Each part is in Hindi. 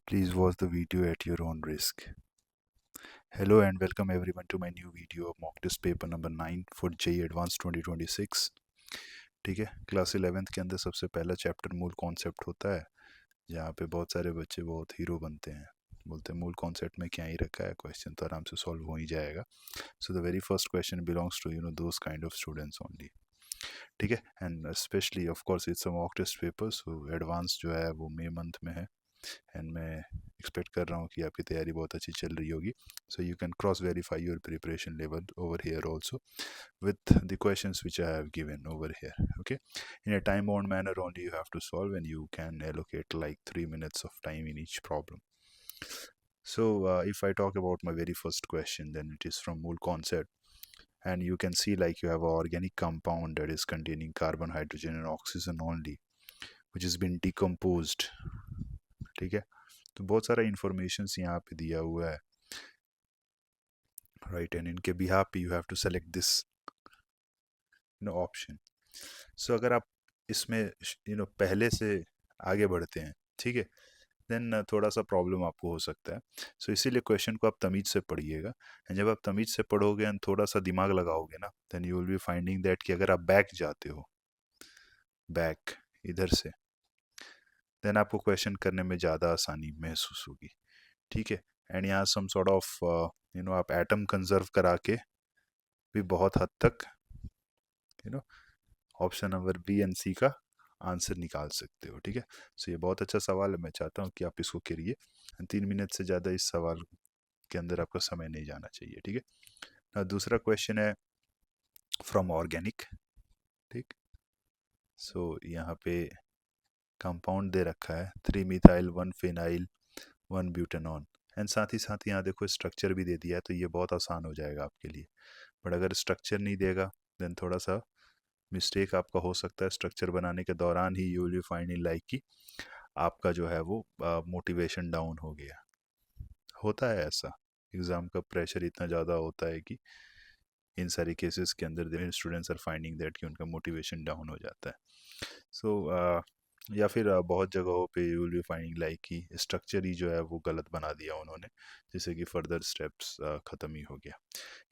Please watch the video at your own risk. Hello and welcome everyone to my new video of mock test paper number 9 for JEE Advanced 2026. ठीक है, क्लास 11th के अंदर सबसे पहला चैप्टर मूल कॉन्सेप्ट होता है, जहाँ पे बहुत सारे बच्चे बहुत हीरो बनते हैं, बोलते हैं मूल कॉन्सेप्ट में क्या ही रखा है, क्वेश्चन तो आराम से सॉल्व हो ही जाएगा. So the very first question belongs to those kind of students only. ठीक है, and specially of course it's a mock test paper, so advance जो है वो मई मंथ में है एंड मैं एक्सपेक्ट कर रहा हूँ कि आपकी तैयारी बहुत अच्छी चल रही होगी. So you can cross verify your preparation level over here also with the questions which I have given over here. Okay, in a time bound manner only you have to solve, and you can allocate like 3 minutes of time in each problem. So if I talk about my very first question, then it is from Mool concept, and you can see like you have an organic compound that is containing carbon, hydrogen and oxygen only, which has been decomposed. ठीक है, तो बहुत सारा इंफॉर्मेशन यहाँ पे दिया हुआ है, राइट, एंड इनके बिहाफ पे you have to select this option. So अगर आप इसमें पहले से आगे बढ़ते हैं, ठीक है, देन थोड़ा सा प्रॉब्लम आपको हो सकता है. सो इसीलिए क्वेश्चन को आप तमीज से पढ़िएगा, एंड जब आप तमीज से पढ़ोगे एंड थोड़ा सा दिमाग लगाओगे ना, then you will be finding that कि अगर आप बैक जाते हो, बैक इधर से, देन आपको क्वेश्चन करने में ज़्यादा आसानी महसूस होगी. ठीक है, एंड यहाँ सम सॉर्ट ऑफ आप एटम कंजर्व करा के भी बहुत हद तक ऑप्शन नंबर बी एंड सी का आंसर निकाल सकते हो. ठीक है, सो ये बहुत अच्छा सवाल है, मैं चाहता हूँ कि आप इसको करिए. 3 मिनट से ज़्यादा इस सवाल के अंदर आपका समय नहीं जाना चाहिए. ठीक है, दूसरा क्वेश्चन है फ्रॉम ऑर्गेनिक. ठीक, सो यहाँ पे कंपाउंड दे रखा है 3 मिथाइल 1 फिनाइल 1 ब्यूटेनॉन, एंड साथ ही यहाँ देखो स्ट्रक्चर भी दे दिया है, तो ये बहुत आसान हो जाएगा आपके लिए. बट अगर स्ट्रक्चर नहीं देगा देन थोड़ा सा मिस्टेक आपका हो सकता है. स्ट्रक्चर बनाने के दौरान ही यू विल फाइंड लाइक कि आपका जो है वो मोटिवेशन डाउन हो गया. होता है ऐसा, एग्ज़ाम का प्रेशर इतना ज़्यादा होता है कि इन सारी केसेस के अंदर स्टूडेंट्स आर फाइंडिंग दैट कि उनका मोटिवेशन डाउन हो जाता है. सो या फिर बहुत जगहों पे you will be finding like कि स्ट्रक्चर ही जो है वो गलत बना दिया उन्होंने, जिससे कि फर्दर स्टेप्स ख़त्म ही हो गया.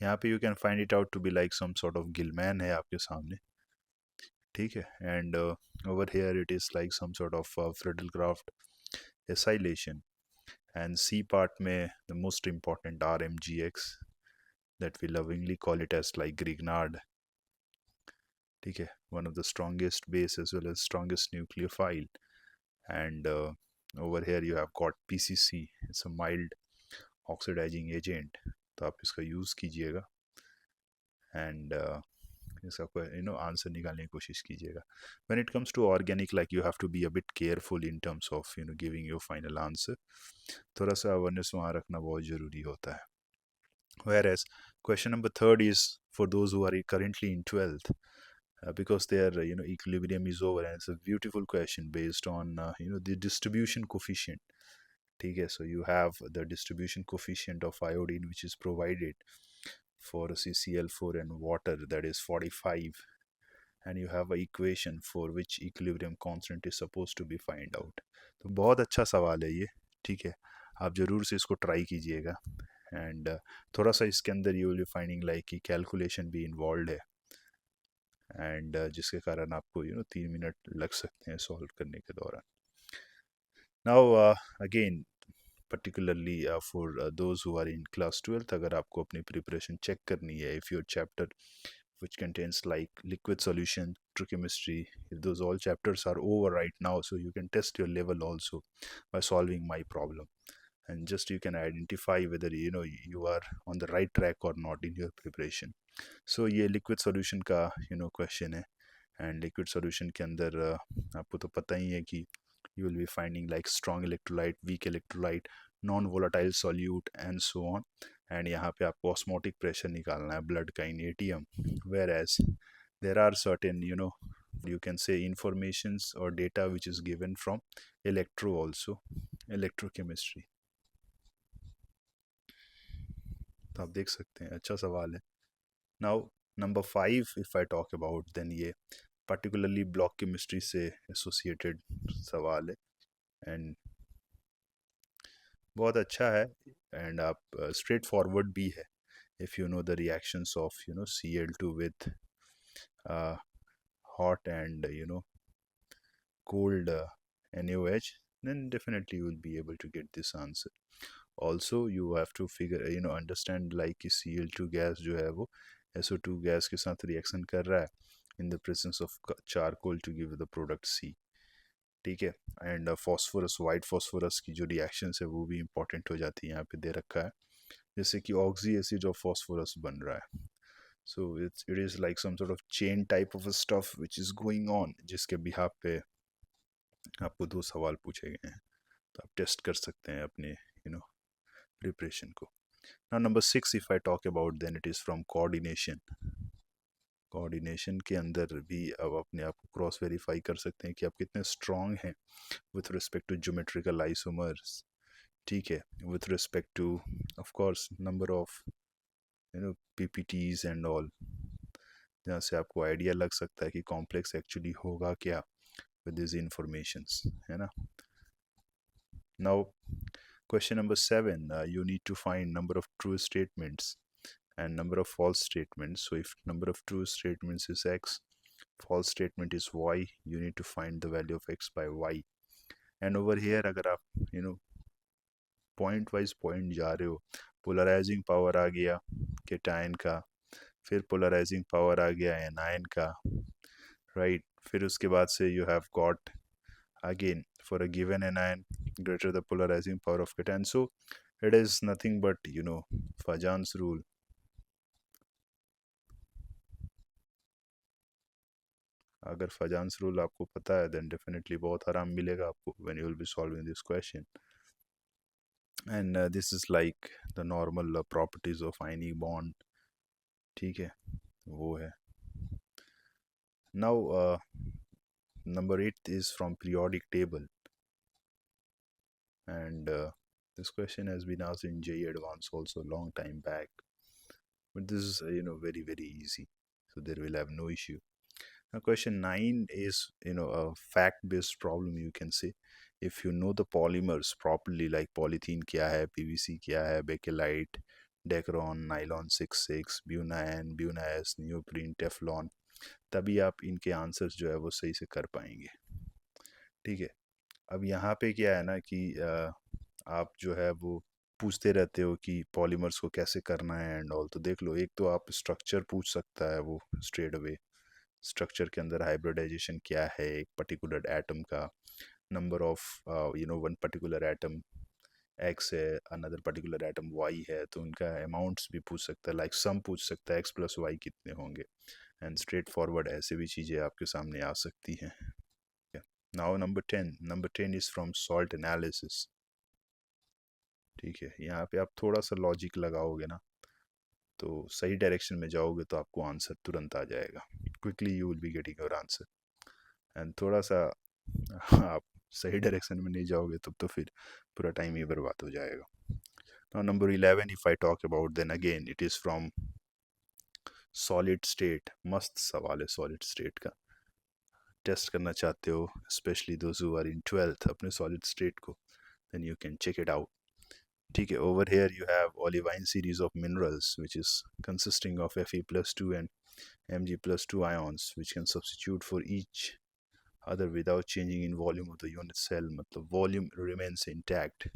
यहाँ पे you can find it out to be like some sort of Gilman है आपके सामने. ठीक है, and over here it is like some sort of Friedel Crafts acylation, and C part में the most important RMGX that we lovingly call it as like Grignard. ठीक है, one of the strongest base as well as strongest nucleophile, and over here you have got PCC. It's a mild oxidizing agent, तो आप इसका यूज़ कीजिएगा एंड इसका आंसर निकालने की कोशिश कीजिएगा. When it comes to organic, like you have to be a bit careful in terms of giving your final answer. थोड़ा सा अवेयरनेस वहाँ रखना बहुत ज़रूरी होता है. Whereas question number third is for those who are currently in 12th, because their equilibrium is over, and it's a beautiful question based on the distribution coefficient. ठीक है, so you have the distribution coefficient of iodine which is provided for CCl4 and water, that is 45, and you have a equation for which equilibrium constant is supposed to be find out. तो बहुत अच्छा सवाल है ये. ठीक है, आप ज़रूर से इसको ट्राई कीजिएगा, एंड थोड़ा सा इसके अंदर you will be finding like कि कैलकुलेशन भी इन्वॉल्व है, एंड जिसके कारण आपको 3 मिनट लग सकते हैं सॉल्व करने के दौरान. Now again particularly for those who are in class 12th, अगर आपको अपनी प्रिपरेशन चेक करनी है, if your chapter which contains like liquid solution, electrochemistry, if those all chapters are over right now, so you can test your level also by solving my problem, and just you can identify whether you are on the right track or not in your preparation. So ये liquid solution का question है, and liquid solution के अंदर आपको तो पता ही है कि you will be finding like strong electrolyte, weak electrolyte, non-volatile solute and so on. and यहाँ पे आपको osmotic pressure निकालना है blood का in ATM. Whereas there are certain you can say informations or data which is given from electro also, electrochemistry. तो आप देख सकते हैं, अच्छा सवाल है. Now number 5 if I talk about, then ये particularly block chemistry से associated सवाल है, and बहुत अच्छा है, एंड आप स्ट्रेट फॉरवर्ड भी है. If you know the reactions of Cl2 with hot and cold NaOH, then definitely you will be able to get this answer. Also you have to figure understand like कि Cl2 गैस जो है वो SO2 गैस के साथ रिएक्शन कर रहा है in the presence of charcoal to give the product C. ठीक है. एंड फॉस्फोरस, वाइट फॉस्फोरस की जो रिएक्शंस है वो भी इंपॉर्टेंट हो जाती है, यहाँ पे दे रखा है, जैसे कि ऑक्सी एसिड ऑफ फॉस्फोरस बन रहा है. So it is like some sort of chain type of stuff which is going on, जिसके बिहाफ पे आपको दो सवाल पूछे गए हैं, तो आप टेस्ट कर सकते हैं अपने प्रिपरेशन को. Now number 6 if I talk about, then it is from coordination. Coordination के अंदर भी अब अपने आप को क्रॉस वेरीफाई कर सकते हैं कि आप कितने स्ट्रॉन्ग हैं with respect to geometrical isomers. ठीक है, with respect to of course number of PPTs and all, जहाँ से आपको आइडिया लग सकता है कि कॉम्प्लेक्स एक्चुअली होगा क्या विद दिस इंफॉर्मेशंस, है ना. Now question number 7, you need to find number of true statements and number of false statements. So if number of true statements is x, false statement is y, you need to find the value of x by y. And over here अगर आप पॉइंट वाइज पॉइंट जा रहे हो, पोलराइजिंग पावर आ गया केटायन का, फिर पोलराइजिंग पावर आ गया एनायन का, राइट. फिर उसके बाद से you have got again for a given anion greater the polarizing power of cation. So it is nothing but Fajan's rule. अगर फजान्स रूल आपको पता है देन डेफिनेटली बहुत आराम मिलेगा आपको when you will be solving this question. And this is like the normal properties of ionic bond. ठीक है, वो है. Now number 8 is from periodic table, and this question has been asked in JEE Advance also a long time back, but this is very very easy, so there will have no issue. Now question 9 is a fact based problem, you can say. If you know the polymers properly, like polythene क्या है, PVC क्या है, bakelite, Dacron, nylon 66, buna N, buna S, neoprene, Teflon, तभी आप इनके आंसर्स जो है वो सही से कर पाएंगे. ठीक है. अब यहाँ पे क्या है ना कि आप जो है वो पूछते रहते हो कि पॉलीमर्स को कैसे करना है एंड ऑल, तो देख लो, एक तो आप स्ट्रक्चर पूछ सकता है वो स्ट्रेट अवे, स्ट्रक्चर के अंदर हाइब्रिडाइजेशन क्या है एक पर्टिकुलर एटम का, number of one particular atom x है, अनदर पर्टिकुलर एटम वाई है, तो उनका अमाउंट्स भी पूछ सकता है, लाइक सम पूछ सकता है एक्स प्लस वाई कितने होंगे, एंड स्ट्रेट फॉरवर्ड ऐसे भी चीज़ें आपके सामने आ सकती हैं. Now number 10 is from salt analysis. ठीक है, यहाँ पे आप थोड़ा सा लॉजिक लगाओगे ना तो सही डायरेक्शन में जाओगे तो आपको आंसर तुरंत आ जाएगा. Quickly you will be getting your answer. And थोड़ा सा आप सही डायरेक्शन में नहीं जाओगे तब तो फिर पूरा टाइम ही बर्बाद हो जाएगा. Now number 11 if I talk about, then again it is from solid state. मस्त सवाल है सॉलिड स्टेट का, टेस्ट करना चाहते हो specially those who are in 12th अपने सॉलिड स्टेट को, then you can check it out. ठीक है, over here you have olivine series of minerals which is consisting of Fe plus 2 and Mg plus 2 ions which can substitute for each other without changing in volume of the unit cell, मतलब volume remains intact.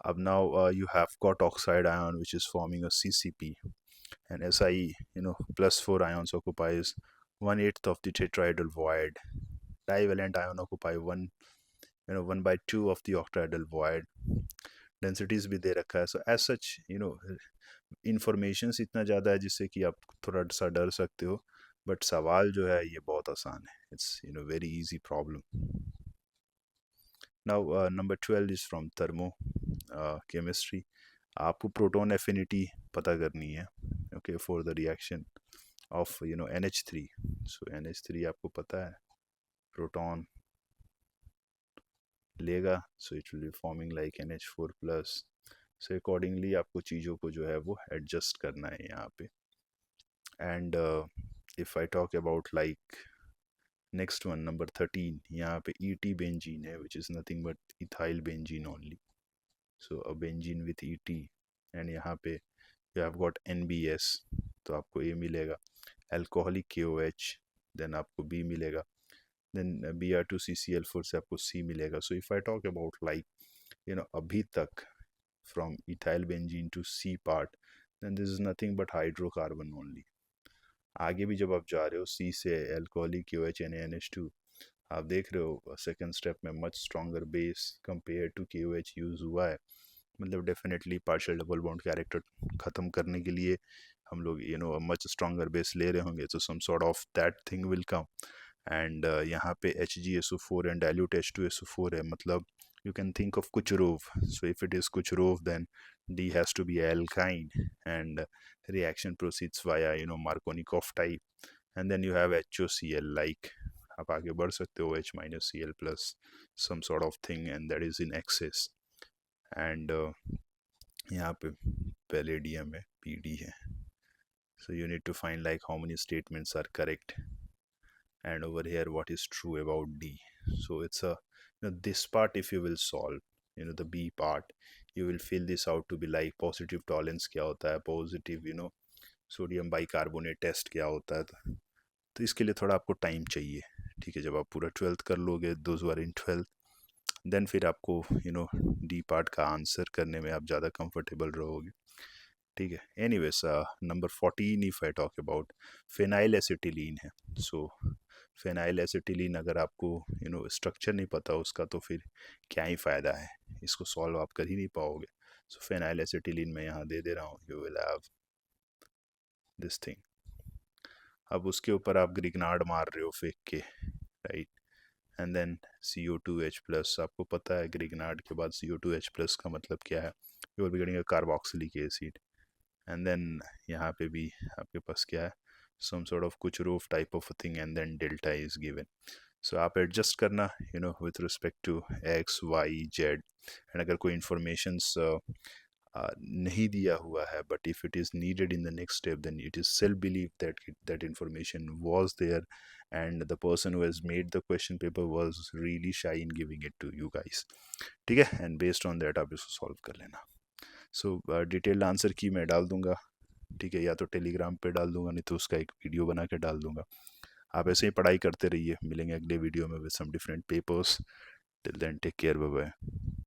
अब now you have got oxide ion which is forming a CCP, and Si plus 4 ions occupies 1/8 of the tetrahedral void. Divalent ion occupy 1/2 of the octahedral void. Densities भी दे रखा है. सो एज सच इंफॉर्मेशंस इतना ज़्यादा है जिससे कि आप थोड़ा सा डर सकते हो, बट सवाल जो है ये बहुत आसान है. It's very easy problem. Now number 12 is from thermo chemistry. आपको प्रोटॉन एफिनिटी पता करनी है, okay, for the reaction of NH3. So NH3 आपको पता है प्रोटॉन लेगा, so it will be forming like NH4 plus. So accordingly आपको चीज़ों को जो है वो एडजस्ट करना है यहाँ पे. And if I talk about like next one number 13, यहाँ पे ET बेंजीन है which is nothing but ethyl benzene only. So a benzene with ET, and यहाँ पे यू हैव गॉट NBS, तो आपको A मिलेगा। अल्कोहलिक KOH, देन आपको B मिलेगा। देन Br2CCl4 से आपको C मिलेगा। So if I talk about like अभी तक from ethyl benzene to C part, then this is nothing but hydrocarbon only. आगे भी जब आप जा रहे हो C से अल्कोहलिक KOH NaNH2, आप देख रहे हो सेकेंड स्टेप में much stronger base compare to KOH use हुआ है। मतलब definitely partial double bond character ख़त्म करने के लिए हम लोग मच स्ट्रॉन्गर बेस ले रहे होंगे, तो some sort of that thing will come. And यहाँ पे HgSO4 एंड डाइल्यूट H2SO4 है, मतलब you can think of Kucherov. So if it is Kucherov, then D has to be alkyne, and reaction proceeds via Markovnikov type, and then you have HOCl, like आप आगे बढ़ सकते हो H minus Cl plus some sort of thing, and that is in excess. And यहाँ पे palladium है, PD है, so you need to find like how many statements are correct, and over here what is true about D. So it's a this part, if you will solve the B part, you will fill this out to be like positive tolerance क्या होता है, positive सोडियम बाइकार्बोनेट टेस्ट क्या होता है। तो इसके लिए थोड़ा आपको टाइम चाहिए, ठीक है। जब आप पूरा 12th कर लोगे, those were in 12th, then फिर आपको डी पार्ट का आंसर करने में आप ज़्यादा कंफर्टेबल रहोगे, ठीक है। Anyways, number 14 if I talk about phenyl acetylene है। सो फिनाइल एसिटिलीन, अगर आपको स्ट्रक्चर नहीं पता उसका, तो फिर क्या ही फ़ायदा है, इसको सॉल्व आप कर ही नहीं पाओगे। सो फिनाइल एसिटिलीन मैं यहाँ दे दे रहा हूँ, you will have this thing. अब उसके ऊपर आप ग्रिगनार्ड मार रहे हो फेंक के, right, and then CO2H plus. आपको पता है ग्रिगनार्ड के बाद CO2H प्लस का मतलब क्या है, you will be getting a carboxylic acid. And then यहाँ पे भी आपके पास क्या है, some sort of Kucherov type of thing, and then delta is given. So आप एडजस्ट करना with respect to X, Y, Z, and अगर कोई इंफॉर्मेशन नहीं दिया हुआ है, but if it is needed in the next step, then it is self believe that that information was there, and the person who has made the question paper was really shy in giving it to you guys, ठीक है। एंड बेस्ड ऑन दैट आप इसको सॉल्व कर लेना। सो डिटेल्ड आंसर की मैं डाल दूंगा, ठीक है, या तो टेलीग्राम पे डाल दूंगा, नहीं तो उसका एक वीडियो बना के डाल दूंगा। आप ऐसे ही पढ़ाई करते रहिए, मिलेंगे अगले वीडियो में with some different papers. Till then take care, bye bye.